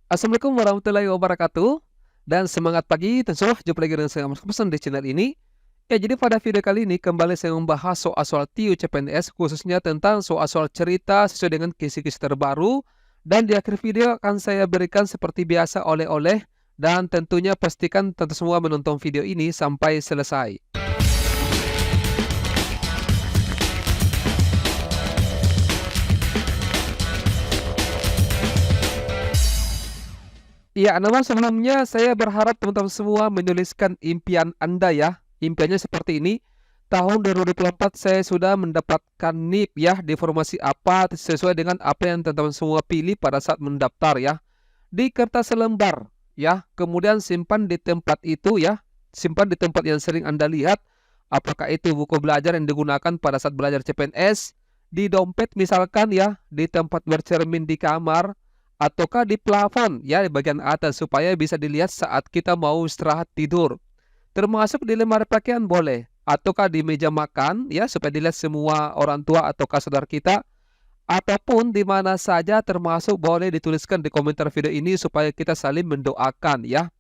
Assalamualaikum warahmatullahi wabarakatuh. Dan semangat pagi, tentu jumpa lagi dengan saya Mas Pesan di channel ini. Ya, jadi pada video kali ini kembali saya membahas soal-soal TIU CPNS khususnya tentang soal-soal cerita sesuai dengan kisi-kisi terbaru. Dan di akhir video akan saya berikan seperti biasa oleh-oleh dan tentunya pastikan tentu semua menonton video ini sampai selesai. Iya, namun sebelumnya saya berharap teman-teman semua menuliskan impian Anda ya. Impiannya seperti ini. Tahun 2024 saya sudah mendapatkan NIP ya di formasi apa sesuai dengan apa yang teman-teman semua pilih pada saat mendaftar ya. Di kertas selembar ya. Kemudian simpan di tempat itu ya. Simpan di tempat yang sering Anda lihat. Apakah itu buku belajar yang digunakan pada saat belajar CPNS, di dompet misalkan ya, di tempat bercermin di kamar, ataukah di plafon ya di bagian atas supaya bisa dilihat saat kita mau istirahat tidur. Termasuk di lemari pakaian boleh, ataukah di meja makan ya supaya dilihat semua orang tua ataukah saudara kita, ataupun di mana saja termasuk boleh dituliskan di komentar video ini supaya kita saling mendoakan ya.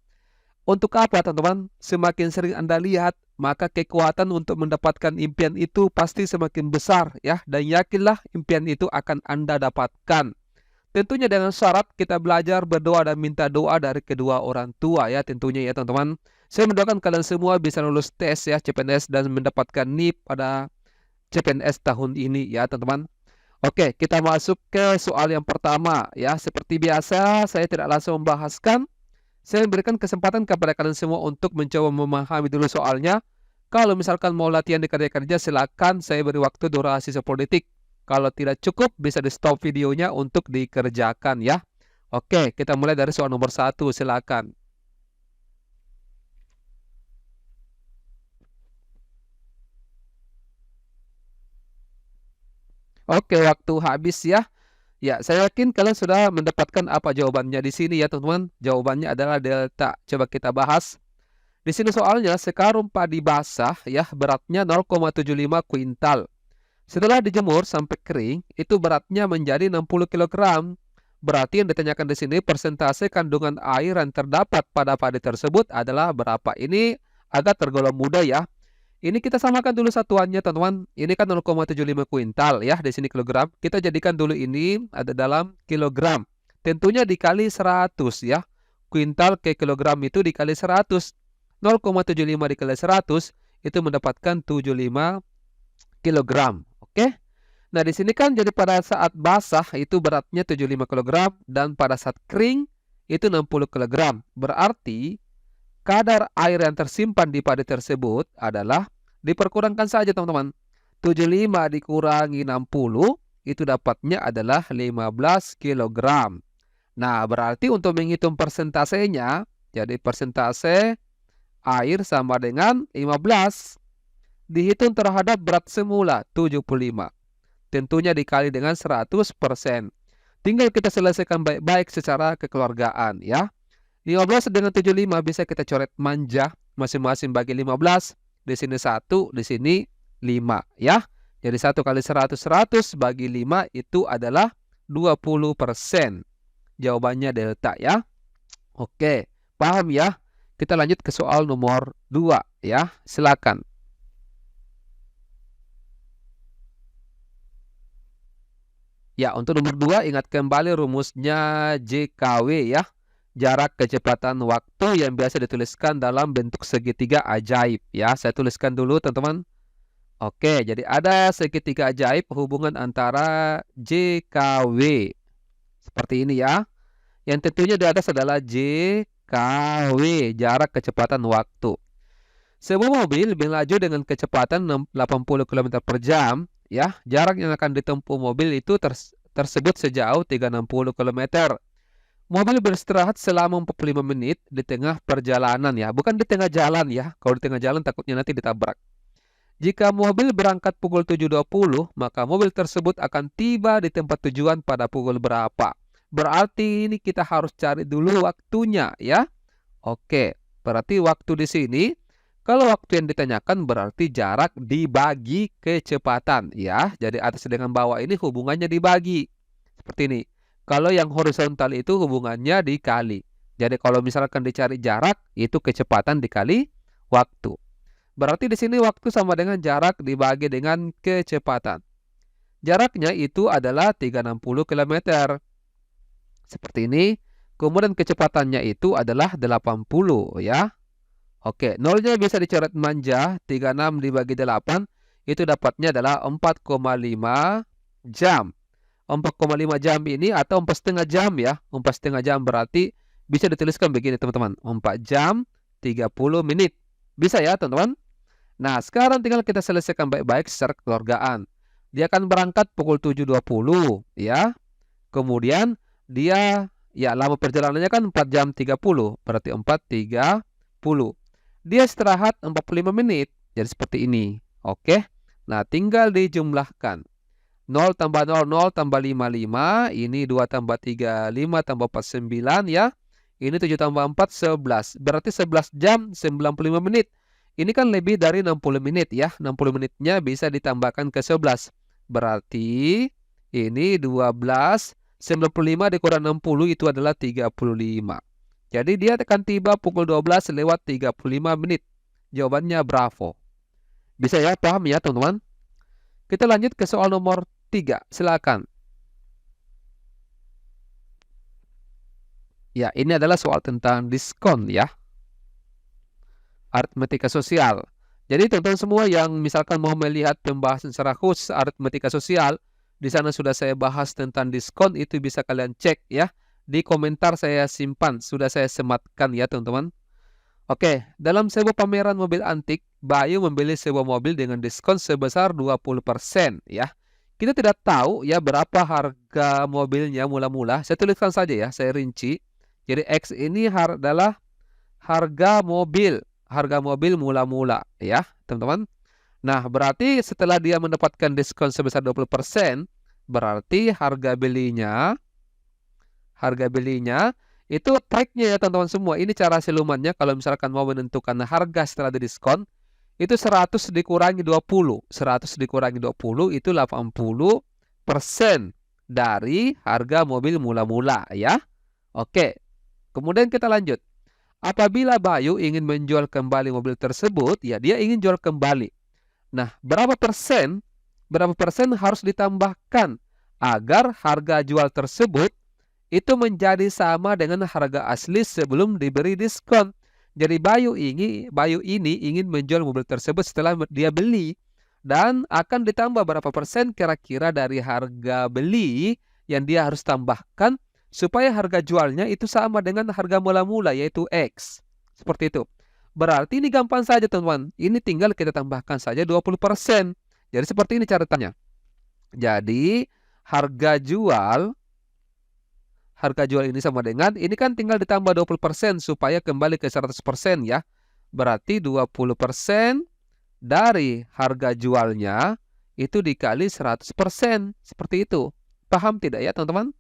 Untuk apa teman-teman? Semakin sering Anda lihat, maka kekuatan untuk mendapatkan impian itu pasti semakin besar ya, dan yakinlah impian itu akan Anda dapatkan. Tentunya dengan syarat kita belajar berdoa dan minta doa dari kedua orang tua ya tentunya ya teman-teman. Saya mendoakan kalian semua bisa lulus tes ya CPNS dan mendapatkan NIP pada CPNS tahun ini ya teman-teman. Oke, kita masuk ke soal yang pertama ya. Seperti biasa saya tidak langsung membahaskan. Saya memberikan kesempatan kepada kalian semua untuk mencoba memahami dulu soalnya. Kalau misalkan mau latihan di kerja-kerja silakan saya beri waktu durasi 10 detik. Kalau tidak cukup, bisa di stop videonya untuk dikerjakan ya. Oke, kita mulai dari soal nomor 1, silakan. Oke, waktu habis ya. Ya, saya yakin kalian sudah mendapatkan apa jawabannya di sini ya, teman-teman. Jawabannya adalah delta. Coba kita bahas. Di sini soalnya sekarung padi basah ya, beratnya 0,75 kuintal. Setelah dijemur sampai kering, itu beratnya menjadi 60 kg. Berarti yang ditanyakan di sini persentase kandungan air yang terdapat pada padi tersebut adalah berapa? Ini agak tergolong mudah ya. Ini kita samakan dulu satuannya teman-teman. Ini kan 0,75 kuintal ya, di sini kilogram. Kita jadikan dulu ini ada dalam kilogram. Tentunya dikali 100 ya. Kuintal ke kilogram itu dikali 100. 0,75 dikali 100 itu mendapatkan 75 kilogram. Oke. Nah, di sini kan jadi pada saat basah itu beratnya 75 kg dan pada saat kering itu 60 kg. Berarti kadar air yang tersimpan di padi tersebut adalah diperkurangkan saja teman-teman. 75 dikurangi 60 itu dapatnya adalah 15 kg. Nah, berarti untuk menghitung persentasenya, jadi persentase air sama dengan 15 dihitung terhadap berat semula 75. Tentunya dikali dengan 100%. Tinggal kita selesaikan baik-baik secara kekeluargaan ya. 15 dengan 75 bisa kita coret manja, masing-masing bagi 15. Di sini 1, di sini 5 ya. Jadi 1 kali 100, 100 bagi 5 itu adalah 20%. Jawabannya delta ya. Oke, paham ya? Kita lanjut ke soal nomor 2 ya. Silakan. Ya, untuk nomor 2 ingat kembali rumusnya JKW ya. Jarak kecepatan waktu yang biasa dituliskan dalam bentuk segitiga ajaib ya. Saya tuliskan dulu teman-teman. Oke, jadi ada segitiga ajaib hubungan antara JKW. Seperti ini ya. Yang tentunya di atas adalah JKW, jarak kecepatan waktu. Sebuah mobil melaju dengan kecepatan 80 km per jam. Ya, jarak yang akan ditempuh mobil itu tersebut sejauh 360 km. Mobil beristirahat selama 45 menit di tengah perjalanan ya, bukan di tengah jalan ya. Kalau di tengah jalan takutnya nanti ditabrak. Jika mobil berangkat pukul 7.20, maka mobil tersebut akan tiba di tempat tujuan pada pukul berapa? Berarti ini kita harus cari dulu waktunya ya. Oke, berarti waktu di sini kalau waktu yang ditanyakan berarti jarak dibagi kecepatan ya. Jadi atas dengan bawah ini hubungannya dibagi. Seperti ini. Kalau yang horizontal itu hubungannya dikali. Jadi kalau misalkan dicari jarak, itu kecepatan dikali waktu. Berarti di sini waktu sama dengan jarak dibagi dengan kecepatan. Jaraknya itu adalah 360 km. Seperti ini. Kemudian kecepatannya itu adalah 80 ya. Oke, nolnya bisa dicoret manja. 36 dibagi 8 itu dapatnya adalah 4,5 jam. 4,5 jam ini atau 4,5 jam ya. 4,5 jam berarti bisa dituliskan begini teman-teman. 4 jam 30 menit. Bisa ya teman-teman. Nah, sekarang tinggal kita selesaikan baik-baik secara kekeluargaan. Dia akan berangkat pukul 7.20 ya. Kemudian dia lama perjalanannya kan 4 jam 30, berarti 4.30. Dia istirahat 45 menit. Jadi seperti ini. Oke. Nah, tinggal dijumlahkan. 0 tambah 0, 0 tambah 55. Ini 2 tambah 3, 5 tambah 4, 9 ya. Ini 7 tambah 4, 11. Berarti 11 jam 95 menit. Ini kan lebih dari 60 menit ya. 60 menitnya bisa ditambahkan ke 11. Berarti ini 12, 95 dikurang 60 itu adalah 35. Jadi dia akan tiba pukul 12 lewat 35 menit. Jawabannya bravo. Bisa ya, paham ya teman-teman? Kita lanjut ke soal nomor 3. Silakan. Ya, ini adalah soal tentang diskon ya. Aritmetika sosial. Jadi teman-teman semua yang misalkan mau melihat pembahasan secara khusus aritmetika sosial, di sana sudah saya bahas tentang diskon, itu bisa kalian cek ya. Di komentar saya simpan, sudah saya sematkan ya teman-teman. Oke, dalam sebuah pameran mobil antik, Bayu membeli sebuah mobil dengan diskon sebesar 20% ya. Kita tidak tahu ya berapa harga mobilnya mula-mula. Saya tuliskan saja ya, saya rinci. Jadi X ini adalah harga mobil mula-mula ya teman-teman. Nah, berarti setelah dia mendapatkan diskon sebesar 20%, berarti harga belinya itu tagnya ya teman-teman semua. Ini cara silumannya kalau misalkan mau menentukan harga setelah diskon, itu 100 dikurangi 20. 100 dikurangi 20 itu 80% dari harga mobil mula-mula ya. Oke, kemudian kita lanjut. Apabila Bayu ingin menjual kembali mobil tersebut, ya dia ingin jual kembali. Nah, berapa persen harus ditambahkan agar harga jual tersebut itu menjadi sama dengan harga asli sebelum diberi diskon. Jadi Bayu ini ingin menjual mobil tersebut setelah dia beli, dan akan ditambah berapa persen kira-kira dari harga beli yang dia harus tambahkan supaya harga jualnya itu sama dengan harga mula-mula, yaitu X. Seperti itu. Berarti ini gampang saja teman-teman. Ini tinggal kita tambahkan saja 20%. Jadi seperti ini caratannya. Jadi harga jual ini sama dengan, ini kan tinggal ditambah 20% supaya kembali ke 100% ya. Berarti 20% dari harga jualnya itu dikali 100%. Seperti itu. Paham tidak ya teman-teman?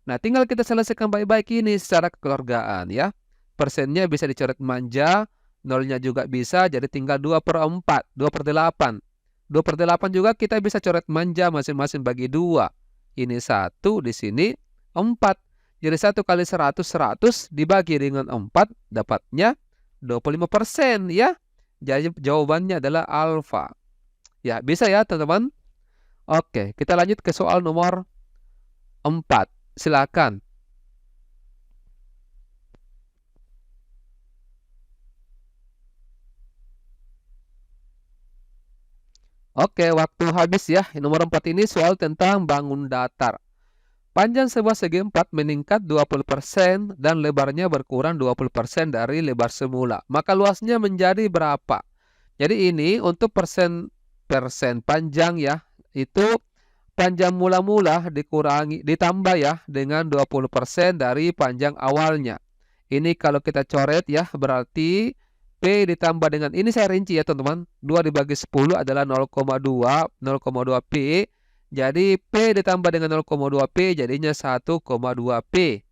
Nah, tinggal kita selesaikan baik-baik ini secara kekeluargaan ya. Persennya bisa dicoret manja, nolnya juga bisa, jadi tinggal 2/4, 2/8. 2/8 juga kita bisa coret manja masing-masing bagi 2. Ini 1, di sini 4. Jadi 1 kali 100, 100 dibagi dengan 4, dapatnya 25% ya. Jadi jawabannya adalah alfa. Ya, bisa ya teman-teman? Oke, kita lanjut ke soal nomor 4. Silakan. Oke, waktu habis ya. Nomor 4 ini soal tentang bangun datar. Panjang sebuah segi 4 meningkat 20% dan lebarnya berkurang 20% dari lebar semula. Maka luasnya menjadi berapa? Jadi ini untuk persen panjang ya. Itu panjang mula-mula ditambah ya dengan 20% dari panjang awalnya. Ini kalau kita coret ya, berarti P ditambah dengan, ini saya rinci ya teman-teman. 2 dibagi 10 adalah 0,2 P. Jadi P ditambah dengan 0,2 P jadinya 1,2 P.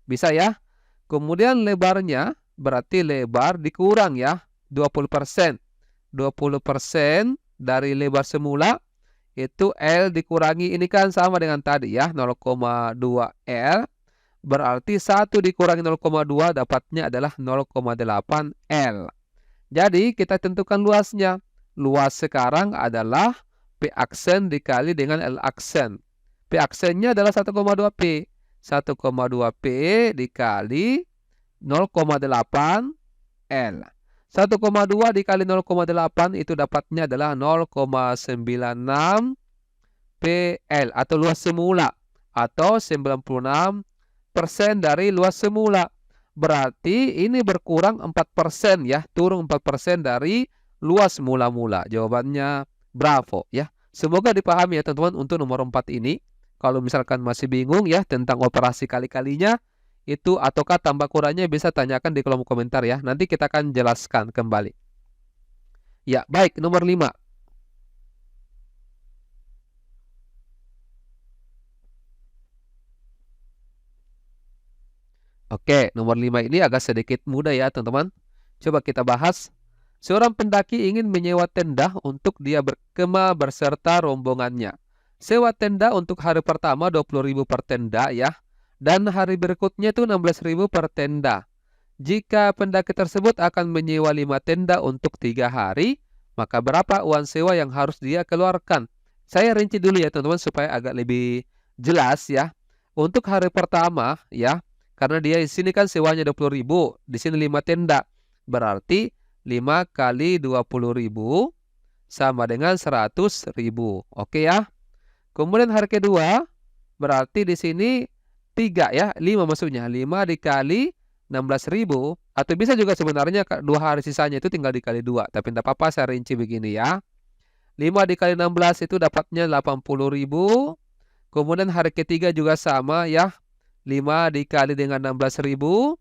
Bisa ya? Kemudian lebarnya berarti lebar dikurang ya 20%. 20% dari lebar semula itu L dikurangi, ini kan sama dengan tadi ya, 0,2 L Berarti 1 dikurangi 0,2 dapatnya adalah 0,8 L. Jadi kita tentukan luasnya. Luas sekarang adalah P aksen dikali dengan L aksen. P aksennya adalah 1,2 P. 1,2 P dikali 0,8 L. 1,2 dikali 0,8 itu dapatnya adalah 0,96 PL atau luas semula, atau 96% dari luas semula. Berarti ini berkurang 4% ya, turun 4% dari luas mula-mula. Jawabannya bravo ya. Semoga dipahami ya teman-teman untuk nomor 4 ini. Kalau misalkan masih bingung ya tentang operasi kali-kalinya itu ataukah tambah kurangnya, bisa tanyakan di kolom komentar ya. Nanti kita akan jelaskan kembali. Ya, baik, nomor 5. Oke, nomor 5 ini agak sedikit mudah ya teman-teman. Coba kita bahas. Seorang pendaki ingin menyewa tenda untuk dia berkemah berserta rombongannya. Sewa tenda untuk hari pertama 20.000 per tenda ya. Dan hari berikutnya itu 16.000 per tenda. Jika pendaki tersebut akan menyewa 5 tenda untuk 3 hari, maka berapa uang sewa yang harus dia keluarkan? Saya rinci dulu ya teman-teman supaya agak lebih jelas ya. Untuk hari pertama ya, karena dia di sini kan sewanya 20.000, di sini 5 tenda. Berarti 5 kali 20.000 sama dengan 100.000. Oke ya. Kemudian hari kedua, berarti di sini 3 ya, 5 maksudnya. 5 dikali 16.000, atau bisa juga sebenarnya 2 hari sisanya itu tinggal dikali 2. Tapi tidak apa-apa, saya rinci begini ya. 5 dikali 16 itu dapatnya 80.000. Kemudian hari ketiga juga sama ya. 5 dikali dengan 16.000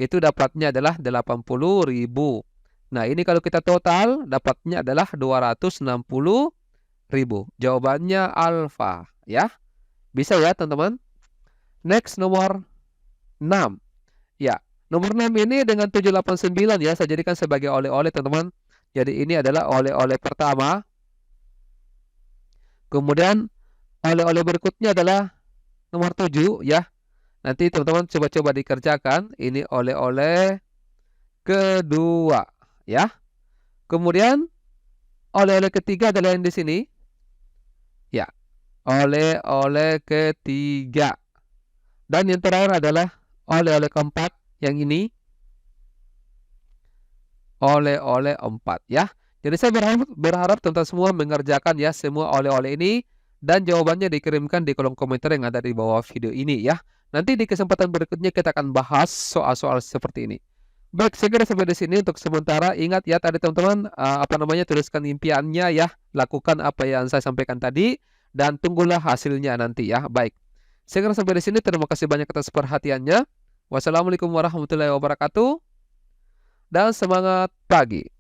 itu dapatnya adalah 80.000. Nah, ini kalau kita total dapatnya adalah 260.000. Jawabannya alfa ya. Bisa ya teman-teman. Next nomor 6. Ya, nomor 6 ini dengan 789 ya, saya jadikan sebagai oleh-oleh teman-teman. Jadi ini adalah oleh-oleh pertama. Kemudian oleh-oleh berikutnya adalah nomor 7 ya. Nanti teman-teman coba-coba dikerjakan. Ini oleh-oleh kedua ya. Kemudian oleh-oleh ketiga adalah yang di sini. Ya, oleh-oleh ketiga. Dan yang terakhir adalah oleh-oleh keempat yang ini. Oleh-oleh 4 ya. Jadi saya berharap teman-teman semua mengerjakan ya semua oleh-oleh ini, dan jawabannya dikirimkan di kolom komentar yang ada di bawah video ini ya. Nanti di kesempatan berikutnya kita akan bahas soal-soal seperti ini. Baik, saya kira sampai di sini untuk sementara. Ingat ya tadi teman-teman, tuliskan impiannya ya, lakukan apa yang saya sampaikan tadi, dan tunggulah hasilnya nanti ya. Baik, saya kira sampai di sini. Terima kasih banyak atas perhatiannya. Wassalamualaikum warahmatullahi wabarakatuh, dan semangat pagi.